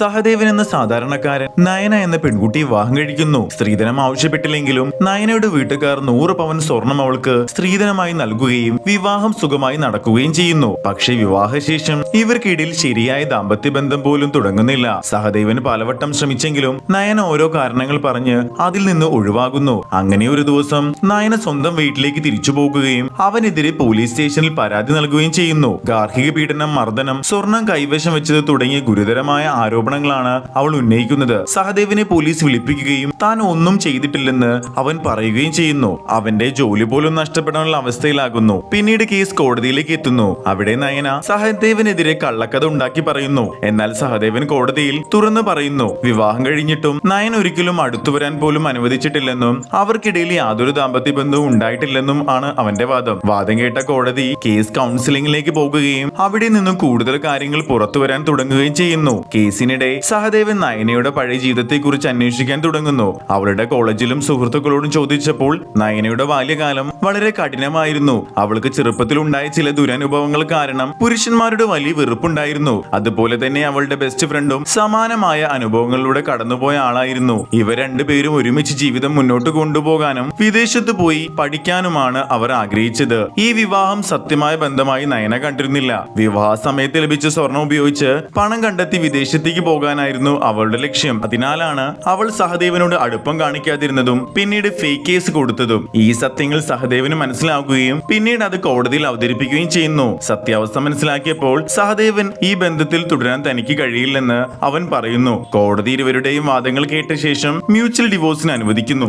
സഹദേവൻ എന്ന സാധാരണക്കാരൻ നയന എന്ന പെൺകുട്ടി വിവാഹം കഴിക്കുന്നു. സ്ത്രീധനം ആവശ്യപ്പെട്ടില്ലെങ്കിലും നയനയുടെ വീട്ടുകാർ 100 പവൻ സ്വർണം അവൾക്ക് സ്ത്രീധനമായി നൽകുകയും വിവാഹം സുഖമായി നടക്കുകയും ചെയ്യുന്നു. പക്ഷേ വിവാഹശേഷം ഇവർക്കിടയിൽ ശരിയായ ദാമ്പത്യ ബന്ധം പോലും തുടങ്ങുന്നില്ല. സഹദേവൻ പലവട്ടം ശ്രമിച്ചെങ്കിലും നയന ഓരോ കാരണങ്ങൾ പറഞ്ഞ് അതിൽ നിന്ന് ഒഴിവാകുന്നു. അങ്ങനെ ഒരു ദിവസം നയന സ്വന്തം വീട്ടിലേക്ക് തിരിച്ചു പോകുകയും അവനെതിരെ പോലീസ് സ്റ്റേഷനിൽ പരാതി നൽകുകയും ചെയ്യുന്നു. ഗാർഹിക പീഡനം, മർദ്ദനം, സ്വർണം കൈവശം വെച്ചത് തുടങ്ങിയ ഗുരുതരമായ ആരോപണങ്ങളാണ് അവൾ ഉന്നയിക്കുന്നത്. സഹദേവനെ പോലീസ് വിളിപ്പിക്കുകയും താൻ ഒന്നും ചെയ്തിട്ടില്ലെന്ന് അവൻ പറയുകയും ചെയ്യുന്നു. അവന്റെ ജോലി പോലും നഷ്ടപ്പെടാനുള്ള അവസ്ഥയിലാകുന്നു. പിന്നീട് കേസ് കോടതിയിലേക്ക് എത്തുന്നു. അവിടെ നയന സഹദേവനെതിരെ കള്ളക്കഥ ഉണ്ടാക്കി പറയുന്നു. എന്നാൽ സഹദേവൻ കോടതിയിൽ തുറന്നു പറയുന്നു വിവാഹം കഴിഞ്ഞിട്ടും നയൻ ഒരിക്കലും അടുത്തു വരാൻ പോലും അനുവദിച്ചിട്ടില്ലെന്നും അവർക്കിടയിൽ യാതൊരു ദാമ്പത്യ ബന്ധവും ഉണ്ടായിട്ടില്ലെന്നും ആണ് അവന്റെ വാദം. വാദം കേട്ട കോടതി കേസ് കൗൺസിലിംഗിലേക്ക് പോകുകയും അവിടെ നിന്നും കൂടുതൽ കാര്യങ്ങൾ പുറത്തു വരാൻ തുടങ്ങുകയും ചെയ്യുന്നു. കേസിനിടെ സഹദേവൻ നയനയുടെ പഴയ ജീവിതത്തെക്കുറിച്ച് അന്വേഷിക്കാൻ തുടങ്ങുന്നു. അവളുടെ കോളേജിലും സുഹൃത്തുക്കളോടും ചോദിച്ചപ്പോൾ നയനയുടെ ബാല്യകാലം വളരെ കഠിനമായിരുന്നു. അവൾക്ക് ചെറുപ്പത്തിൽ ഉണ്ടായ ചില ദുരനുഭവങ്ങൾ കാരണം പുരുഷന്മാരുടെ വലിയ വെറുപ്പുണ്ടായിരുന്നു. അതുപോലെ തന്നെ അവളുടെ ബെസ്റ്റ് ഫ്രണ്ടും സമാനമായ അനുഭവങ്ങളിലൂടെ കടന്നുപോയ ആളായിരുന്നു. ഇവർ രണ്ടുപേരും ഒരുമിച്ച് ജീവിതം മുന്നോട്ട് കൊണ്ടുപോകാനും വിദേശത്ത് പോയി പഠിക്കാനുമാണ് അവർ ആഗ്രഹിച്ചത്. ഈ വിവാഹം സത്യമായ ബന്ധമായി നയന കണ്ടിരുന്നില്ല. വിവാഹ സമയത്ത് ലഭിച്ച സ്വർണം ഉപയോഗിച്ച് പണം കണ്ടെത്തി വിദേശത്തേക്ക് പോകാനായിരുന്നു അവളുടെ ലക്ഷ്യം. അതിനാലാണ് അവൾ സഹദേവനോട് അടുപ്പം കാണിക്കാതിരുന്നതും പിന്നീട് ഫേക്ക് കേസ് കൊടുത്തതും. ഈ സത്യങ്ങൾ സഹദേവന് മനസ്സിലാക്കുകയും പിന്നീട് അത് കോടതിയിൽ അവതരിപ്പിക്കുകയും ചെയ്യുന്നു. സത്യാവസ്ഥ മനസ്സിലാക്കിയപ്പോൾ സഹദേവൻ ഈ ബന്ധത്തിൽ തുടരാൻ തനിക്ക് കഴിയില്ലെന്ന് അവൻ പറയുന്നു. കോടതി ഇരുവരുടെയും വാദങ്ങൾ കേട്ട ശേഷം മ്യൂച്വൽ ഡിവോഴ്സിന് അനുവദിക്കുന്നു.